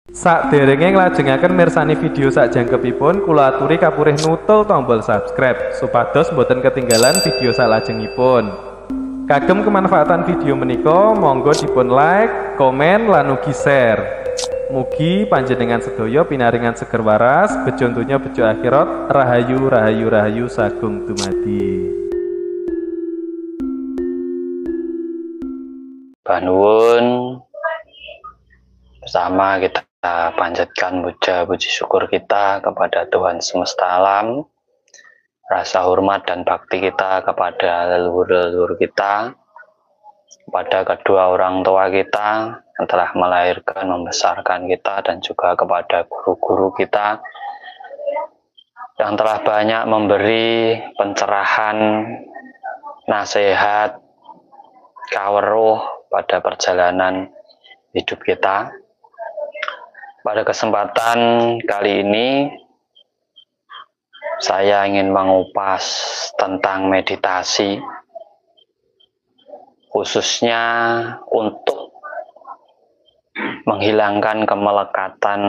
Sakderenge nglajengaken mirsani video sakjangkepipun, kula aturi kapurih nutul tombol subscribe supados boten ketinggalan video salajengipun. Kagem kemanfaatan video menika, monggo dipun like, komen, lan ugi share. Mugi panjenengan sedaya pinaringan seger waras, bejo donya bejo akhirat, rahayu rahayu rahayu sagung dumadi. Banuwun bersama kita panjatkan puja puji syukur kita kepada Tuhan semesta alam, rasa hormat dan bakti kita kepada leluhur-leluhur kita, kepada kedua orang tua kita yang telah melahirkan, membesarkan kita, dan juga kepada guru-guru kita yang telah banyak memberi pencerahan, nasihat, kaweruh pada perjalanan hidup kita. Pada kesempatan kali ini saya ingin mengupas tentang meditasi, khususnya untuk menghilangkan kemelekatan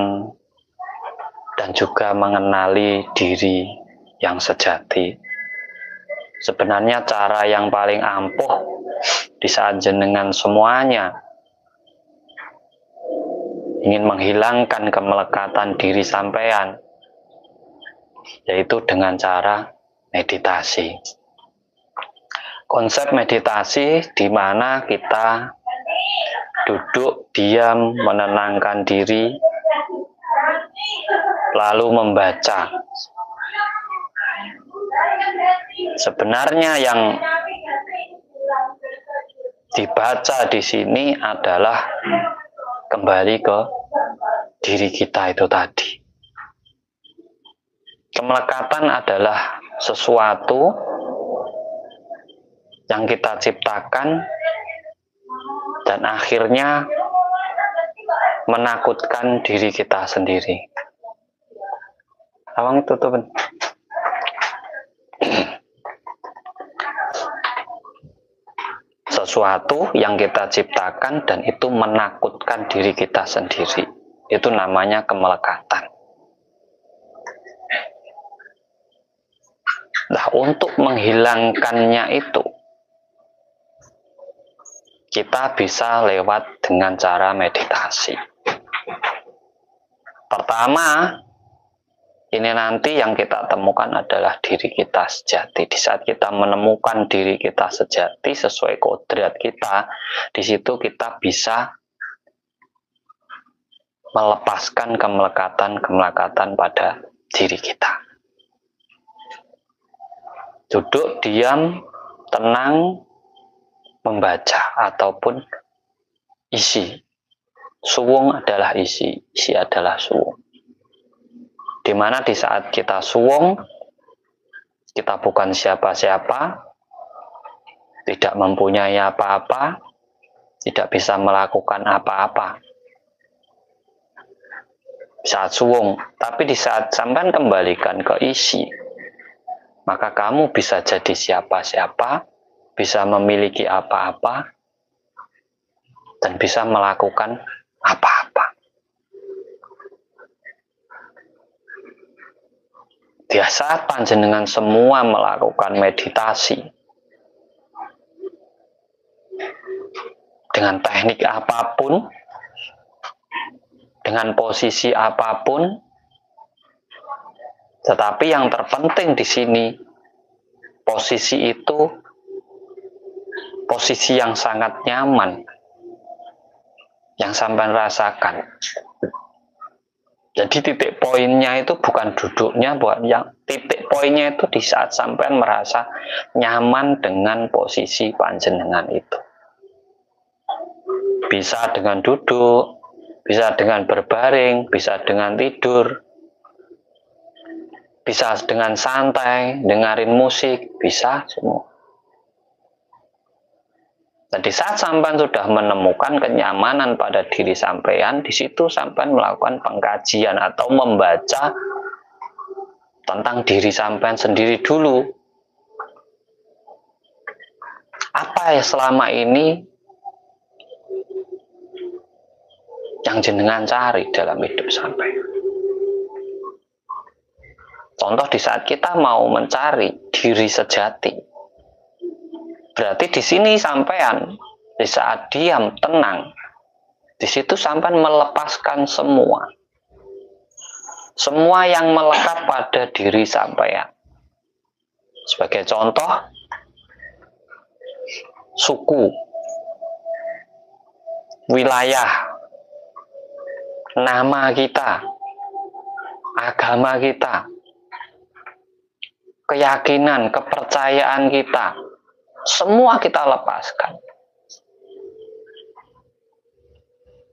dan juga mengenali diri yang sejati. Sebenarnya cara yang paling ampuh di saat jenengan semuanya ingin menghilangkan kemelekatan diri sampean, yaitu dengan cara meditasi. Konsep meditasi di mana kita duduk diam, menenangkan diri, lalu membaca. Sebenarnya yang dibaca di sini adalah kembali ke diri kita itu tadi. Kemelekatan adalah sesuatu yang kita ciptakan dan akhirnya menakutkan diri kita sendiri. Awang tutupin. Sesuatu yang kita ciptakan dan itu menakutkan diri kita sendiri. Itu namanya kemelekatan. Nah, untuk menghilangkannya itu, kita bisa lewat dengan cara meditasi. Pertama, ini nanti yang kita temukan adalah diri kita sejati. Di saat kita menemukan diri kita sejati sesuai kodrat kita, di situ kita bisa melepaskan kemelekatan pada diri kita. Duduk diam, tenang, membaca ataupun isi. Suwung adalah isi adalah suwung. Dimana di saat kita suwung, kita bukan siapa-siapa, tidak mempunyai apa-apa, tidak bisa melakukan apa-apa. Saat suwung, tapi di saat sampai kembalikan ke isi, maka kamu bisa jadi siapa-siapa, bisa memiliki apa-apa, dan bisa melakukan apa-apa. Di saat panjenengan semua melakukan meditasi dengan teknik apapun, dengan posisi apapun, tetapi yang terpenting di sini posisi itu posisi yang sangat nyaman yang sampai rasakan. Jadi titik poinnya itu bukan duduknya, titik poinnya itu di saat sampean merasa nyaman dengan posisi panjenengan itu. Bisa dengan duduk, bisa dengan berbaring, bisa dengan tidur, bisa dengan santai, dengerin musik, bisa semua. Dan di saat sampean sudah menemukan kenyamanan pada diri sampean, di situ sampean melakukan pengkajian atau membaca tentang diri sampean sendiri dulu. Apa ya selama ini yang jenengan cari dalam hidup sampai. Contoh di saat kita mau mencari diri sejati, berarti di sini sampean di saat diam tenang, di situ sampean melepaskan semua yang melekat pada diri sampean. Sebagai contoh, suku, wilayah, nama kita, agama kita, keyakinan, kepercayaan kita, semua kita lepaskan.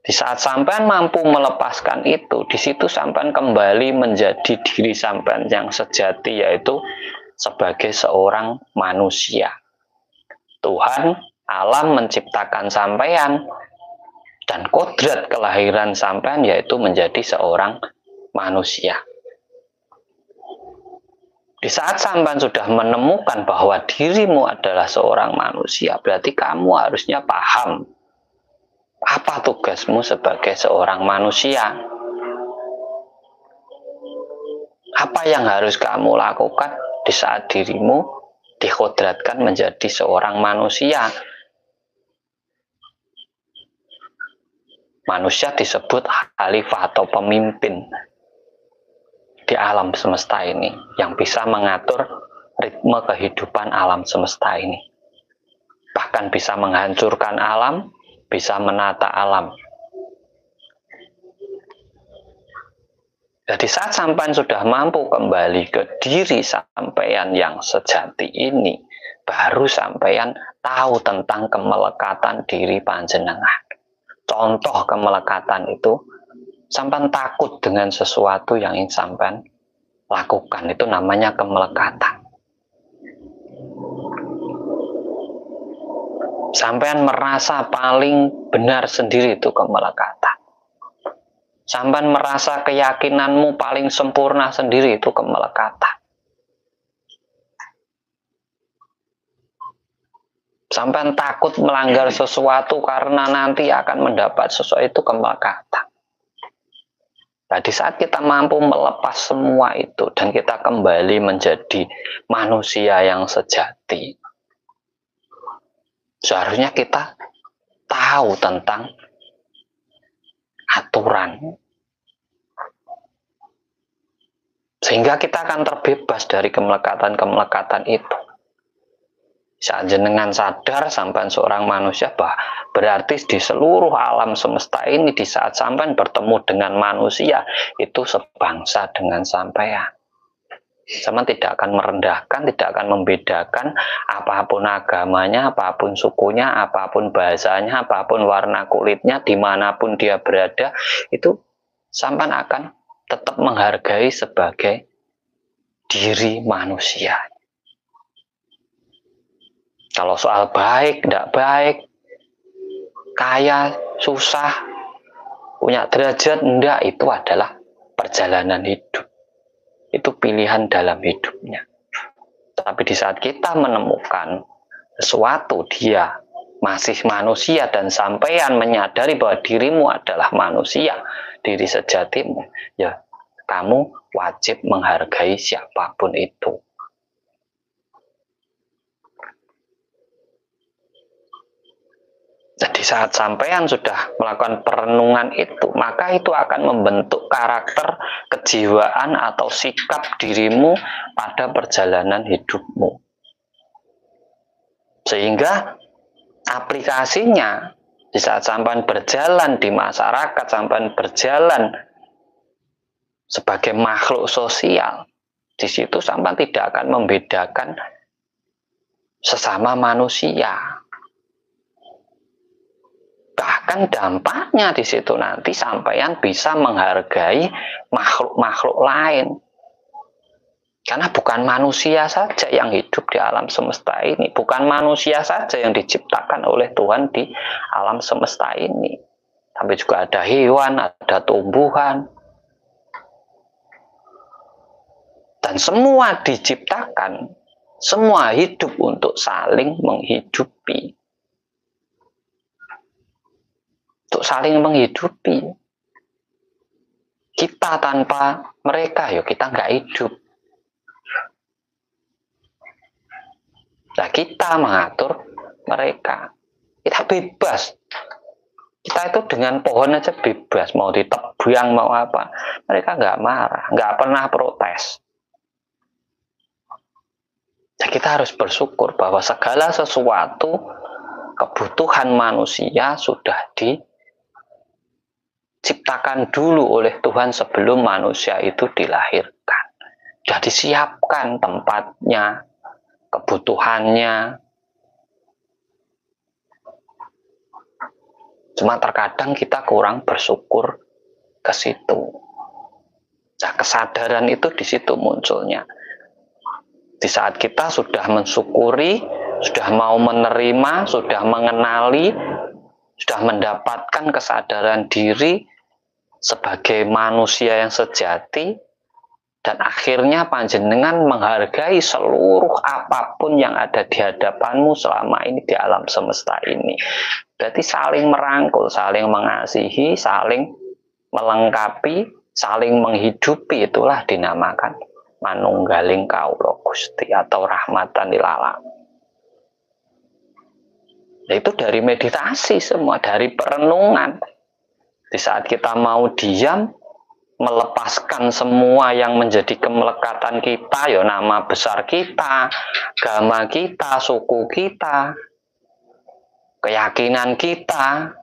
Di saat sampean mampu melepaskan itu, di situ sampean kembali menjadi diri sampean yang sejati, yaitu sebagai seorang manusia. Tuhan, alam menciptakan sampean, dan kodrat kelahiran sampean yaitu menjadi seorang manusia. Di saat sampean sudah menemukan bahwa dirimu adalah seorang manusia, berarti kamu harusnya paham apa tugasmu sebagai seorang manusia. Apa yang harus kamu lakukan di saat dirimu dikodratkan menjadi seorang manusia. Manusia disebut khalifah atau pemimpin di alam semesta ini, yang bisa mengatur ritme kehidupan alam semesta ini. Bahkan bisa menghancurkan alam, bisa menata alam. Jadi saat sampean sudah mampu kembali ke diri sampean yang sejati ini, baru sampean tahu tentang kemelekatan diri panjenengan. Contoh kemelekatan itu, sampean takut dengan sesuatu yang ingin sampean lakukan, itu namanya kemelekatan. Sampean merasa paling benar sendiri, itu kemelekatan. Sampean merasa keyakinanmu paling sempurna sendiri, itu kemelekatan. Sampean takut melanggar sesuatu karena nanti akan mendapat sesuatu, itu kemelekatan. Nah, di saat kita mampu melepas semua itu dan kita kembali menjadi manusia yang sejati, seharusnya kita tahu tentang aturan, sehingga kita akan terbebas dari kemelekatan-kemelekatan itu. Saat jenengan sadar sampean seorang manusia, berarti di seluruh alam semesta ini, di saat sampean bertemu dengan manusia, itu sebangsa dengan sampean. Sampean tidak akan merendahkan, tidak akan membedakan apapun agamanya, apapun sukunya, apapun bahasanya, apapun warna kulitnya, dimanapun dia berada, itu sampean akan tetap menghargai sebagai diri manusia. Kalau soal baik, tidak baik, kaya, susah, punya derajat, enggak, itu adalah perjalanan hidup. Itu pilihan dalam hidupnya. Tapi di saat kita menemukan sesuatu, dia masih manusia, dan sampean menyadari bahwa dirimu adalah manusia, diri sejatimu, ya kamu wajib menghargai siapapun itu. Jadi saat sampean sudah melakukan perenungan itu, maka itu akan membentuk karakter, kejiwaan atau sikap dirimu pada perjalanan hidupmu. Sehingga aplikasinya di saat sampean berjalan di masyarakat, sampean berjalan sebagai makhluk sosial, di situ sampean tidak akan membedakan sesama manusia. Bahkan dampaknya di situ nanti sampean bisa menghargai makhluk-makhluk lain. Karena bukan manusia saja yang hidup di alam semesta ini, bukan manusia saja yang diciptakan oleh Tuhan di alam semesta ini, tapi juga ada hewan, ada tumbuhan, dan semua diciptakan, semua hidup untuk saling menghidupi. untuk saling menghidupi. Kita tanpa mereka, ya kita nggak hidup. Nah, kita mengatur mereka. Kita bebas. Kita itu dengan pohon aja bebas. Mau ditebang, mau apa. Mereka nggak marah. Nggak pernah protes. Nah, kita harus bersyukur bahwa segala sesuatu kebutuhan manusia sudah diciptakan dulu oleh Tuhan sebelum manusia itu dilahirkan. Sudah disiapkan tempatnya, kebutuhannya. Cuma terkadang kita kurang bersyukur ke situ. Nah, kesadaran itu di situ munculnya. Di saat kita sudah mensyukuri, sudah mau menerima, sudah mengenali, sudah mendapatkan kesadaran diri sebagai manusia yang sejati, dan akhirnya panjenengan menghargai seluruh apapun yang ada di hadapanmu selama ini di alam semesta ini. Berarti saling merangkul, saling mengasihi, saling melengkapi, saling menghidupi, itulah dinamakan manunggaling kaulo Gusti atau rahmatan lil alamin. Itu dari meditasi semua, dari perenungan. Di saat kita mau diam, melepaskan semua yang menjadi kemelekatan kita, ya nama besar kita, agama kita, suku kita, keyakinan kita.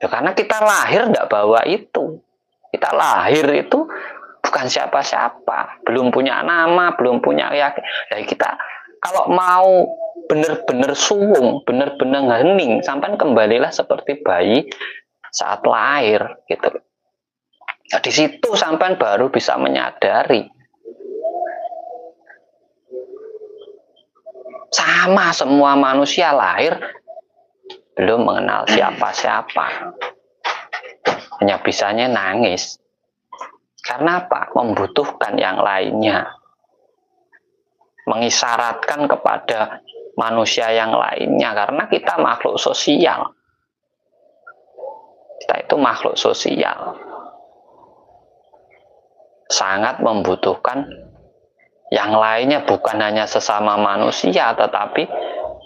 Ya karena kita lahir tidak bawa itu. Kita lahir itu bukan siapa-siapa, belum punya nama, belum punya keyakinan. Jadi kita kalau mau benar-benar suwung, benar-benar hening, sampai kembalilah seperti bayi saat lahir gitu. Nah, di situ sampai baru bisa menyadari. Sama semua manusia lahir belum mengenal siapa-siapa. Hanya bisanya nangis. Karena apa? Membutuhkan yang lainnya. Mengisyaratkan kepada manusia yang lainnya. Karena kita makhluk sosial. Kita itu makhluk sosial. Sangat membutuhkan yang lainnya, bukan hanya sesama manusia, tetapi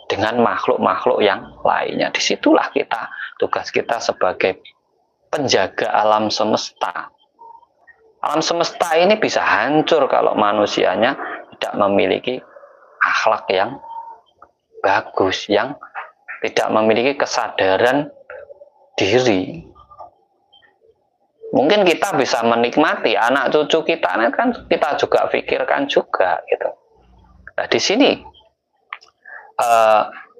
dengan makhluk-makhluk yang lainnya. Disitulah kita, tugas kita sebagai penjaga alam semesta. Alam semesta ini bisa hancur kalau manusianya tidak memiliki akhlak yang bagus, yang tidak memiliki kesadaran diri. Mungkin kita bisa menikmati anak cucu kita, kan kita juga pikirkan juga gitu. Nah, di sini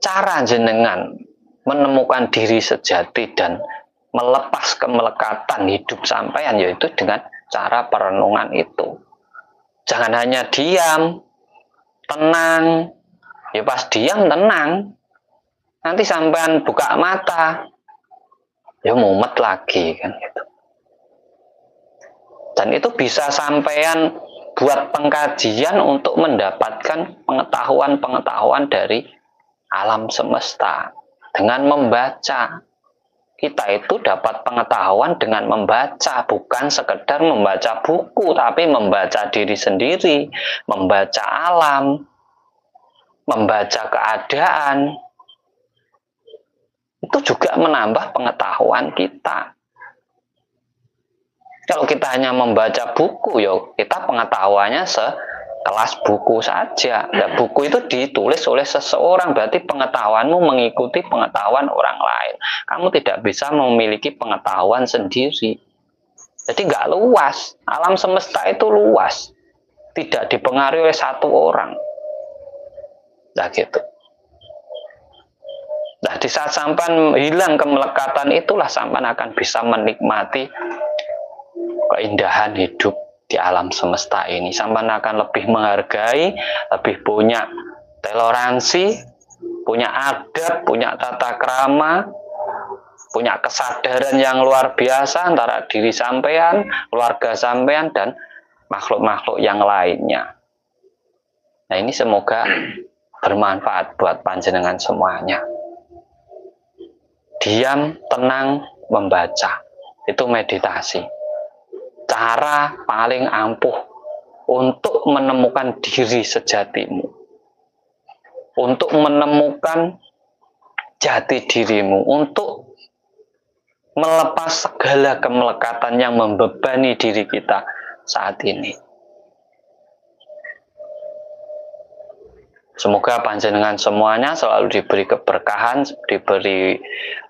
cara jenengan menemukan diri sejati dan melepas kemelekatan hidup sampean, yaitu dengan cara perenungan itu. Jangan hanya diam, tenang. Ya pas diam tenang. Nanti sampean buka mata, ya mumet lagi kan gitu. Dan itu bisa sampean buat pengkajian untuk mendapatkan pengetahuan-pengetahuan dari alam semesta. Dengan membaca. Kita itu dapat pengetahuan dengan membaca. Bukan sekedar membaca buku, tapi membaca diri sendiri. Membaca alam. Membaca keadaan. Itu juga menambah pengetahuan kita. Kalau kita hanya membaca buku, ya kita pengetahuannya sekelas buku saja. Nah, buku itu ditulis oleh seseorang, berarti pengetahuanmu mengikuti pengetahuan orang lain. Kamu tidak bisa memiliki pengetahuan sendiri. Jadi nggak luas. Alam semesta itu luas. Tidak dipengaruhi oleh satu orang. Nah gitu. Nah, di saat sampan hilang kemelekatan itulah sampan akan bisa menikmati keindahan hidup di alam semesta ini. Sampan akan lebih menghargai, lebih punya toleransi, punya adab, punya tata krama, punya kesadaran yang luar biasa antara diri sampean, keluarga sampean, dan makhluk-makhluk yang lainnya. Nah, ini semoga bermanfaat buat panjenengan semuanya. diam, tenang, membaca. Itu meditasi. Cara paling ampuh untuk menemukan diri sejatimu. Untuk menemukan jati dirimu. Untuk melepas segala kemelekatan yang membebani diri kita saat ini. Semoga panjenengan semuanya selalu diberi keberkahan, diberi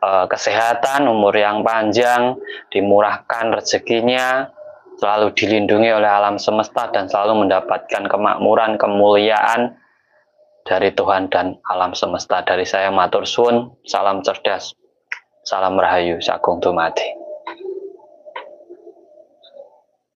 kesehatan, umur yang panjang, dimurahkan rezekinya, selalu dilindungi oleh alam semesta dan selalu mendapatkan kemakmuran, kemuliaan dari Tuhan dan alam semesta. Dari saya matur suwun, salam cerdas, salam rahayu, sagung dumadi.